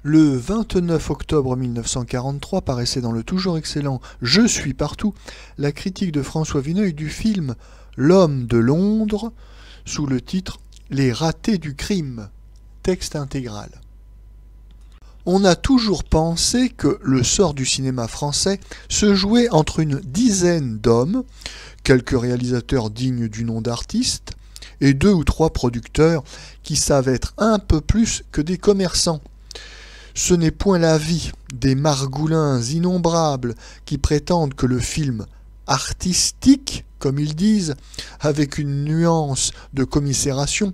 Le 29 octobre 1943 paraissait dans le toujours excellent Je suis partout la critique de François Vineuil du film L'homme de Londres sous le titre Les ratés du crime, texte intégral. On a toujours pensé que le sort du cinéma français se jouait entre une dizaine d'hommes, quelques réalisateurs dignes du nom d'artistes, et 2 ou 3 producteurs qui savent être un peu plus que des commerçants. Ce n'est point l'avis des margoulins innombrables qui prétendent que le film artistique, comme ils disent, avec une nuance de commisération,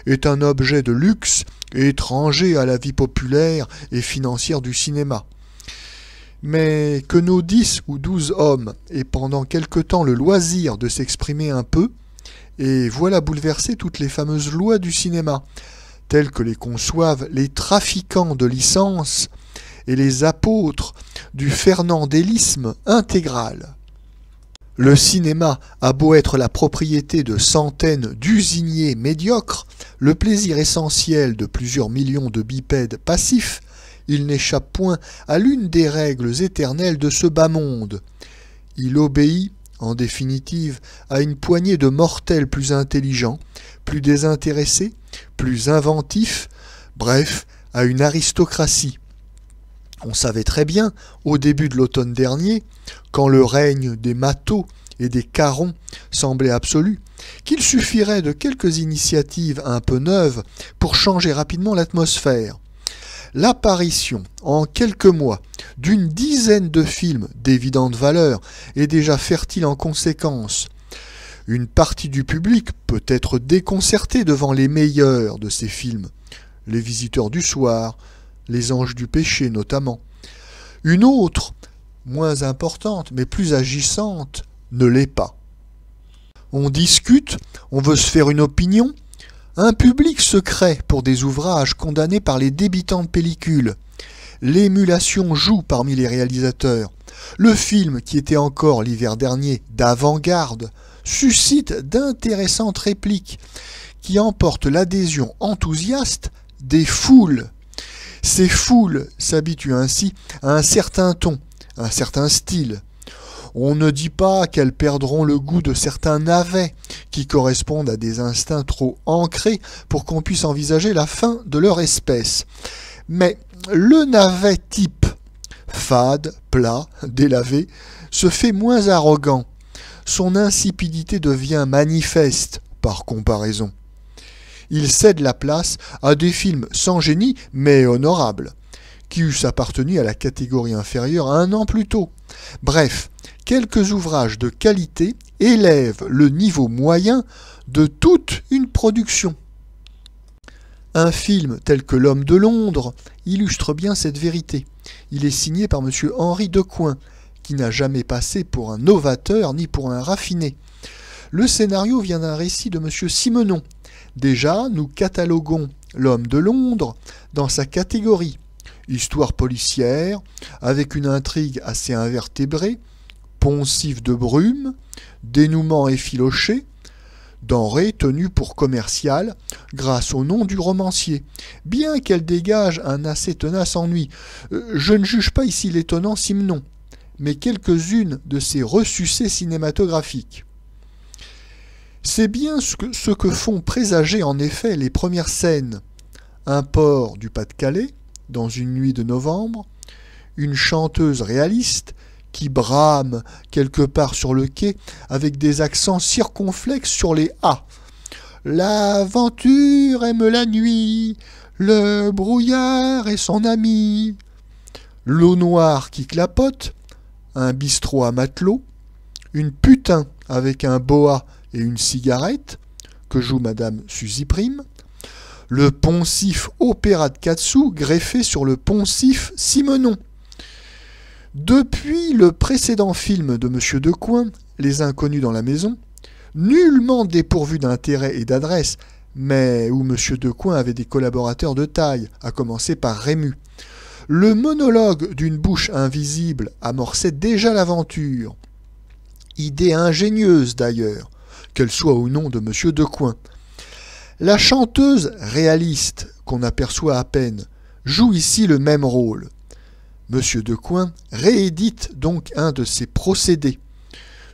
est un objet de luxe et étranger à la vie populaire et financière du cinéma. Mais que nos 10 ou 12 hommes aient pendant quelque temps le loisir de s'exprimer un peu, et voilà bouleverser toutes les fameuses lois du cinéma, tels que les conçoivent les trafiquants de licences et les apôtres du fernandélisme intégral. Le cinéma a beau être la propriété de centaines d'usiniers médiocres, le plaisir essentiel de plusieurs millions de bipèdes passifs, il n'échappe point à l'une des règles éternelles de ce bas monde. Il obéit, en définitive, à une poignée de mortels plus intelligents, plus désintéressés, plus inventifs, bref, à une aristocratie. On savait très bien, au début de l'automne dernier, quand le règne des Mathot et des Caron semblait absolu, qu'il suffirait de quelques initiatives un peu neuves pour changer rapidement l'atmosphère. L'apparition, en quelques mois, d'une dizaine de films d'évidente valeur est déjà fertile en conséquences. Une partie du public peut être déconcertée devant les meilleurs de ces films, Les Visiteurs du Soir, Les Anges du Péché notamment. Une autre, moins importante mais plus agissante, ne l'est pas. On discute, on veut se faire une opinion, un public se crée pour des ouvrages condamnés par les débitants de pellicules. L'émulation joue parmi les réalisateurs. Le film, qui était encore l'hiver dernier d'avant-garde, suscite d'intéressantes répliques qui emportent l'adhésion enthousiaste des foules. Ces foules s'habituent ainsi à un certain ton, à un certain style. On ne dit pas qu'elles perdront le goût de certains navets qui correspondent à des instincts trop ancrés pour qu'on puisse envisager la fin de leur espèce. Mais le navet type, fade, plat, délavé, se fait moins arrogant. Son insipidité devient manifeste par comparaison. Il cède la place à des films sans génie mais honorables, qui eussent appartenu à la catégorie inférieure un an plus tôt. Bref, quelques ouvrages de qualité élèvent le niveau moyen de toute une production. Un film tel que L'homme de Londres illustre bien cette vérité. Il est signé par M. Henri Decoing, qui n'a jamais passé pour un novateur ni pour un raffiné. Le scénario vient d'un récit de M. Simenon. Déjà, nous cataloguons L'homme de Londres dans sa catégorie. Histoire policière, avec une intrigue assez invertébrée, poncif de brume, dénouement effiloché, denrée tenue pour commerciale grâce au nom du romancier, bien qu'elle dégage un assez tenace ennui. Je ne juge pas ici l'étonnant Simenon, mais quelques-unes de ses ressucés cinématographiques. C'est bien ce que font présager en effet les premières scènes. Un port du Pas-de-Calais, dans une nuit de novembre, une chanteuse réaliste qui brame quelque part sur le quai avec des accents circonflexes sur les A. L'aventure aime la nuit, le brouillard est son ami. L'eau noire qui clapote, un bistrot à matelot, une putain avec un boa et une cigarette, que joue Madame Suzy Prime, le poncif opéra de Katsu greffé sur le poncif Simenon. Depuis le précédent film de M. Decoing, Les Inconnus dans la maison, nullement dépourvu d'intérêt et d'adresse, mais où M. Decoing avait des collaborateurs de taille, à commencer par Rému, le monologue d'une bouche invisible amorçait déjà l'aventure. Idée ingénieuse d'ailleurs, qu'elle soit ou non de M. Decoing. La chanteuse réaliste, qu'on aperçoit à peine, joue ici le même rôle. Monsieur Decoing réédite donc un de ses procédés.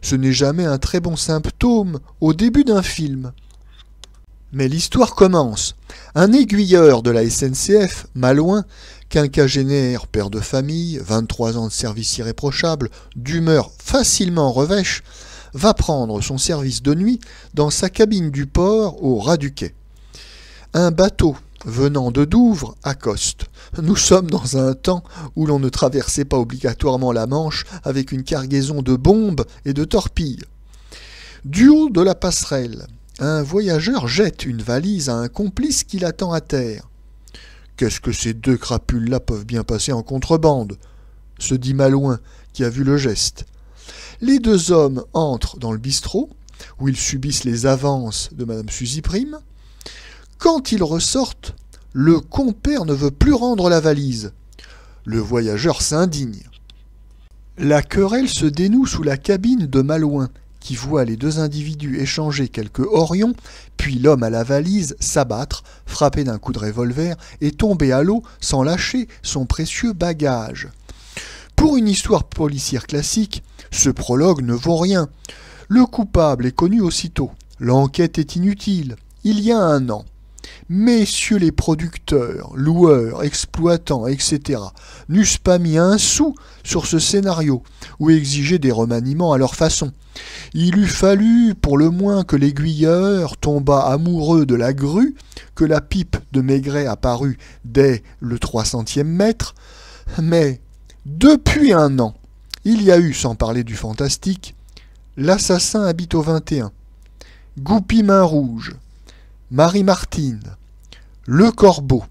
Ce n'est jamais un très bon symptôme au début d'un film. Mais l'histoire commence. Un aiguilleur de la SNCF, Malouin, quinquagénaire, père de famille, 23 ans de service irréprochable, d'humeur facilement revêche, va prendre son service de nuit dans sa cabine du port au ras du quai. Un bateau venant de Douvres accoste. Nous sommes dans un temps où l'on ne traversait pas obligatoirement la Manche avec une cargaison de bombes et de torpilles. Du haut de la passerelle, un voyageur jette une valise à un complice qui l'attend à terre. « Qu'est-ce que ces deux crapules-là peuvent bien passer en contrebande ?» se dit Malouin, qui a vu le geste. Les deux hommes entrent dans le bistrot, où ils subissent les avances de Madame Suzy Prime. Quand ils ressortent, le compère ne veut plus rendre la valise. Le voyageur s'indigne. La querelle se dénoue sous la cabine de Malouin, qui voit les deux individus échanger quelques horions, puis l'homme à la valise s'abattre, frappé d'un coup de revolver, et tomber à l'eau sans lâcher son précieux bagage. Pour une histoire policière classique, ce prologue ne vaut rien. Le coupable est connu aussitôt. L'enquête est inutile. Il y a un an. Messieurs les producteurs, loueurs, exploitants, etc. n'eussent pas mis un sou sur ce scénario ou exigé des remaniements à leur façon. Il eût fallu pour le moins que l'aiguilleur tombât amoureux de la grue, que la pipe de Maigret apparût dès le 300e mètre, mais depuis un an, il y a eu, sans parler du fantastique, L'assassin habite au 21, Goupy Main Rouge, Marie-Martine, Le Corbeau,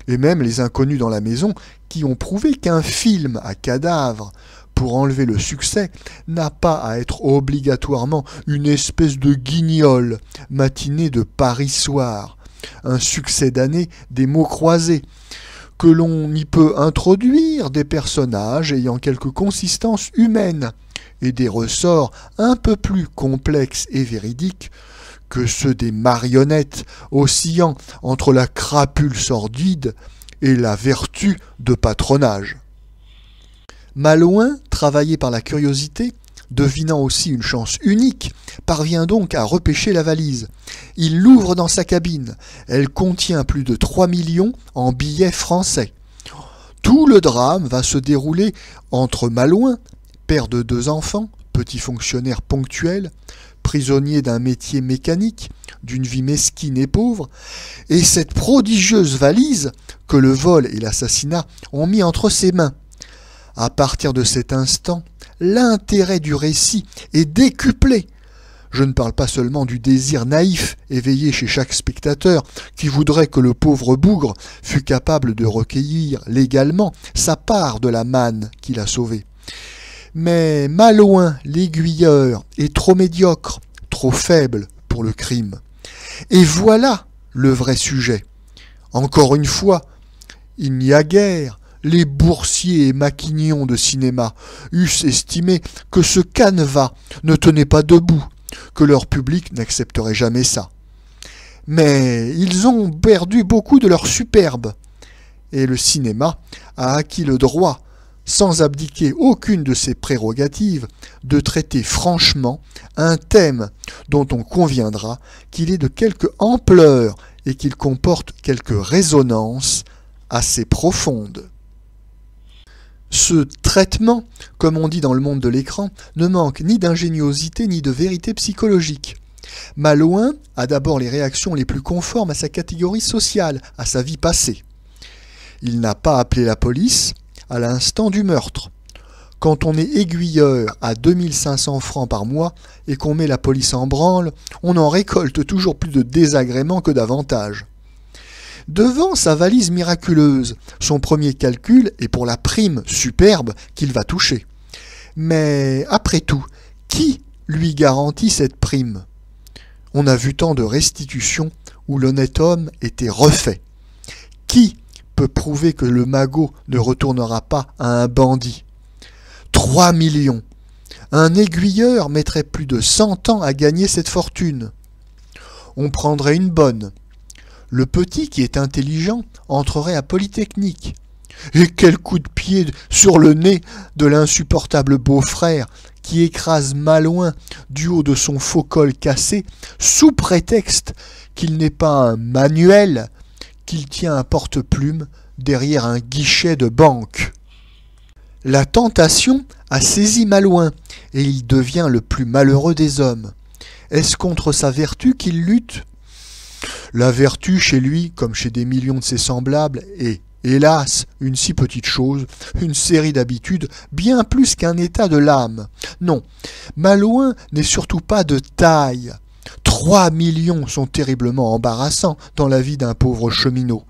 et même Les Inconnus dans la maison, qui ont prouvé qu'un film à cadavre, pour enlever le succès, n'a pas à être obligatoirement une espèce de guignol matinée de Paris soir, un succès d'année des mots croisés, que l'on y peut introduire des personnages ayant quelque consistance humaine et des ressorts un peu plus complexes et véridiques que ceux des marionnettes oscillant entre la crapule sordide et la vertu de patronage. Malouin, travaillé par la curiosité, devinant aussi une chance unique, parvient donc à repêcher la valise. Il l'ouvre dans sa cabine. Elle contient plus de 3 millions en billets français. Tout le drame va se dérouler entre Malouin, père de 2 enfants, petit fonctionnaire ponctuel, prisonnier d'un métier mécanique, d'une vie mesquine et pauvre, et cette prodigieuse valise que le vol et l'assassinat ont mis entre ses mains. À partir de cet instant, l'intérêt du récit est décuplé. Je ne parle pas seulement du désir naïf éveillé chez chaque spectateur qui voudrait que le pauvre bougre fût capable de recueillir légalement sa part de la manne qu'il a sauvée. Mais Malouin, l'aiguilleur, est trop médiocre, trop faible pour le crime. Et voilà le vrai sujet. Encore une fois, il n'y a guère. Les boursiers et maquignons de cinéma eussent estimé que ce canevas ne tenait pas debout, que leur public n'accepterait jamais ça. Mais ils ont perdu beaucoup de leur superbe, et le cinéma a acquis le droit, sans abdiquer aucune de ses prérogatives, de traiter franchement un thème dont on conviendra qu'il est de quelque ampleur et qu'il comporte quelque résonance assez profonde. Ce traitement, comme on dit dans le monde de l'écran, ne manque ni d'ingéniosité ni de vérité psychologique. Malouin a d'abord les réactions les plus conformes à sa catégorie sociale, à sa vie passée. Il n'a pas appelé la police à l'instant du meurtre. Quand on est aiguilleur à 2500 francs par mois et qu'on met la police en branle, on en récolte toujours plus de désagréments que d'avantages. Devant sa valise miraculeuse, son premier calcul est pour la prime superbe qu'il va toucher. Mais après tout, qui lui garantit cette prime? On a vu tant de restitutions où l'honnête homme était refait. Qui peut prouver que le magot ne retournera pas à un bandit? 3 millions. Un aiguilleur mettrait plus de 100 ans à gagner cette fortune. On prendrait une bonne. Le petit, qui est intelligent, entrerait à Polytechnique. Et quel coup de pied sur le nez de l'insupportable beau-frère qui écrase Malouin du haut de son faux col cassé, sous prétexte qu'il n'est pas un manuel, qu'il tient un porte-plume derrière un guichet de banque. La tentation a saisi Malouin, et il devient le plus malheureux des hommes. Est-ce contre sa vertu qu'il lutte ? La vertu, chez lui, comme chez des millions de ses semblables, est, hélas, une si petite chose, une série d'habitudes, bien plus qu'un état de l'âme. Non, Malouin n'est surtout pas de taille. 3 millions sont terriblement embarrassants dans la vie d'un pauvre cheminot.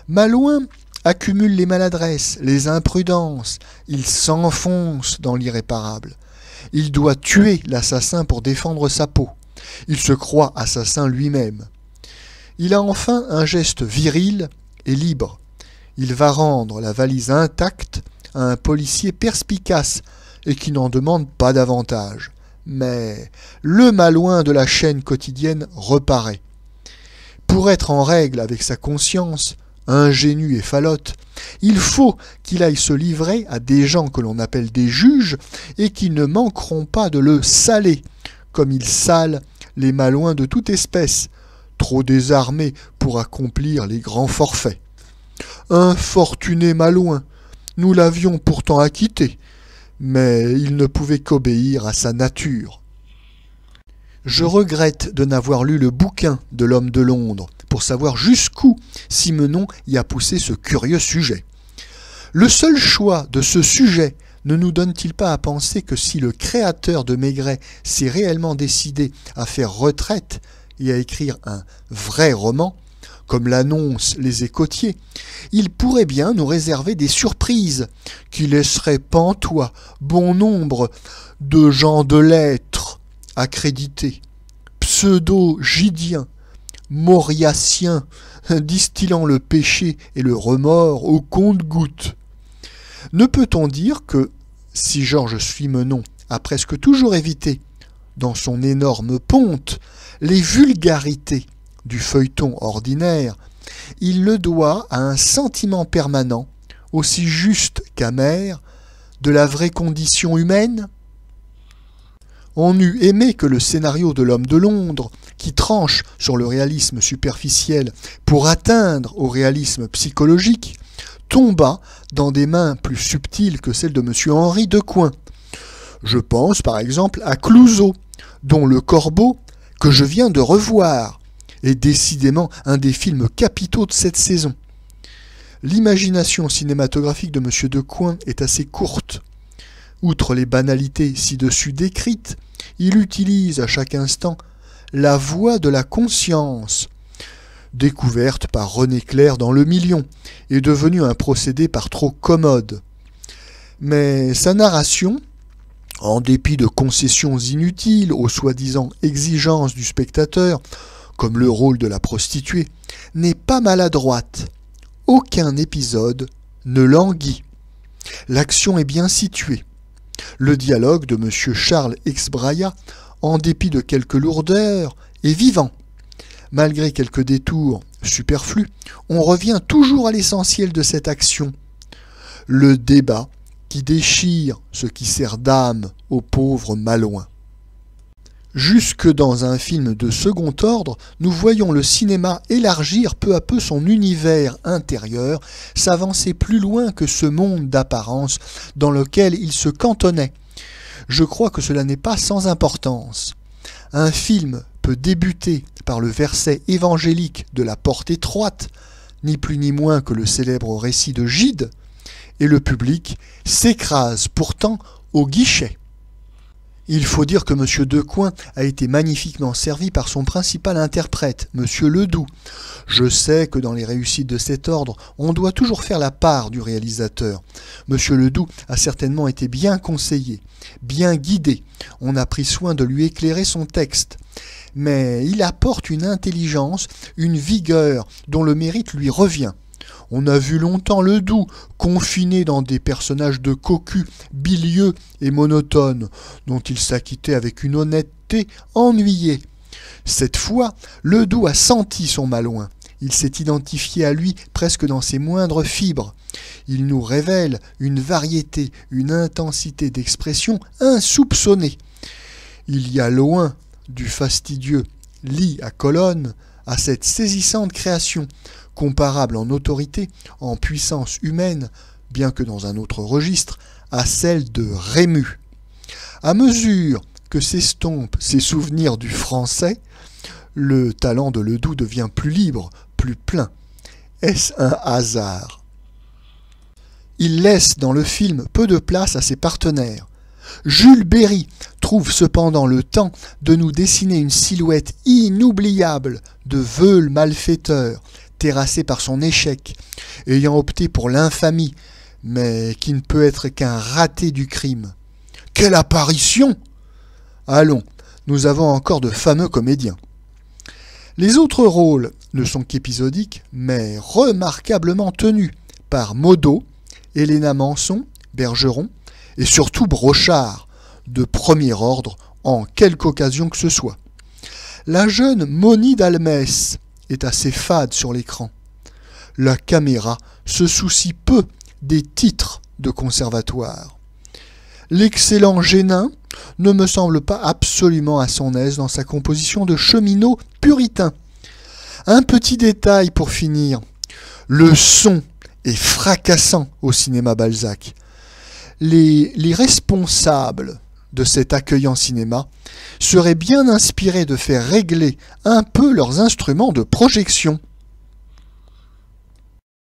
Malouin accumule les maladresses, les imprudences, il s'enfonce dans l'irréparable. Il doit tuer l'assassin pour défendre sa peau. Il se croit assassin lui-même. Il a enfin un geste viril et libre. Il va rendre la valise intacte à un policier perspicace et qui n'en demande pas davantage. Mais le Malouin de la chaîne quotidienne reparaît. Pour être en règle avec sa conscience, ingénu et falote, il faut qu'il aille se livrer à des gens que l'on appelle des juges et qui ne manqueront pas de le saler, comme ils salent les Malouins de toute espèce, trop désarmés pour accomplir les grands forfaits. Infortuné Malouin, nous l'avions pourtant acquitté, mais il ne pouvait qu'obéir à sa nature. Je regrette de n'avoir lu le bouquin de l'homme de Londres pour savoir jusqu'où Simenon y a poussé ce curieux sujet. Le seul choix de ce sujet ne nous donne-t-il pas à penser que si le créateur de Maigret s'est réellement décidé à faire retraite et à écrire un vrai roman, comme l'annoncent les écotiers, il pourrait bien nous réserver des surprises qui laisseraient pantois bon nombre de gens de lettres accrédités, pseudo-gidiens, mauriaciens, distillant le péché et le remords au compte-gouttes. Ne peut-on dire que, si Georges Simenon a presque toujours évité, dans son énorme ponte, les vulgarités du feuilleton ordinaire, il le doit à un sentiment permanent, aussi juste qu'amer, de la vraie condition humaine ? On eût aimé que le scénario de l'homme de Londres, qui tranche sur le réalisme superficiel pour atteindre au réalisme psychologique, tombât dans des mains plus subtiles que celles de M. Henri Decoing. Je pense par exemple à Clouseau, dont Le Corbeau, que je viens de revoir, est décidément un des films capitaux de cette saison. L'imagination cinématographique de M. Decoing est assez courte. Outre les banalités ci-dessus décrites, il utilise à chaque instant la voix de la conscience, découverte par René Clair dans Le Million, est devenue un procédé par trop commode. Mais sa narration, en dépit de concessions inutiles aux soi-disant exigences du spectateur, comme le rôle de la prostituée, n'est pas maladroite. Aucun épisode ne languit. L'action est bien située. Le dialogue de M. Charles Exbraya, en dépit de quelques lourdeurs, est vivant. Malgré quelques détours superflus, on revient toujours à l'essentiel de cette action. Le débat qui déchire ce qui sert d'âme au pauvre Malouin. Jusque dans un film de second ordre, nous voyons le cinéma élargir peu à peu son univers intérieur, s'avancer plus loin que ce monde d'apparence dans lequel il se cantonnait. Je crois que cela n'est pas sans importance. Un film peut débuter par le verset évangélique de la porte étroite, ni plus ni moins que le célèbre récit de Gide, et le public s'écrase pourtant au guichet. Il faut dire que M. Decoing a été magnifiquement servi par son principal interprète, M. Ledoux. Je sais que dans les réussites de cet ordre, on doit toujours faire la part du réalisateur. M. Ledoux a certainement été bien conseillé, bien guidé. On a pris soin de lui éclairer son texte. Mais il apporte une intelligence, une vigueur dont le mérite lui revient. On a vu longtemps Ledoux confiné dans des personnages de cocu bilieux et monotones, dont il s'acquittait avec une honnêteté ennuyée. Cette fois, Ledoux a senti son Malouin. Il s'est identifié à lui presque dans ses moindres fibres. Il nous révèle une variété, une intensité d'expression insoupçonnée. Il y a loin du fastidieux lit à colonne à cette saisissante création, comparable en autorité, en puissance humaine, bien que dans un autre registre, à celle de Rému. À mesure que s'estompent ses souvenirs du français, le talent de Ledoux devient plus libre, plus plein. Est-ce un hasard? Il laisse dans le film peu de place à ses partenaires. Jules Berry trouve cependant le temps de nous dessiner une silhouette inoubliable de veule malfaiteur, terrassé par son échec, ayant opté pour l'infamie, mais qui ne peut être qu'un raté du crime. Quelle apparition! Allons, nous avons encore de fameux comédiens. Les autres rôles ne sont qu'épisodiques, mais remarquablement tenus par Modo, Héléna Manson, Bergeron, et surtout Brochard, de premier ordre, en quelque occasion que ce soit. La jeune Moni Dalmès est assez fade sur l'écran. La caméra se soucie peu des titres de conservatoire. L'excellent Génin ne me semble pas absolument à son aise dans sa composition de cheminot puritain. Un petit détail pour finir. Le son est fracassant au cinéma Balzac. Les responsables de cet accueillant cinéma seraient bien inspirés de faire régler un peu leurs instruments de projection.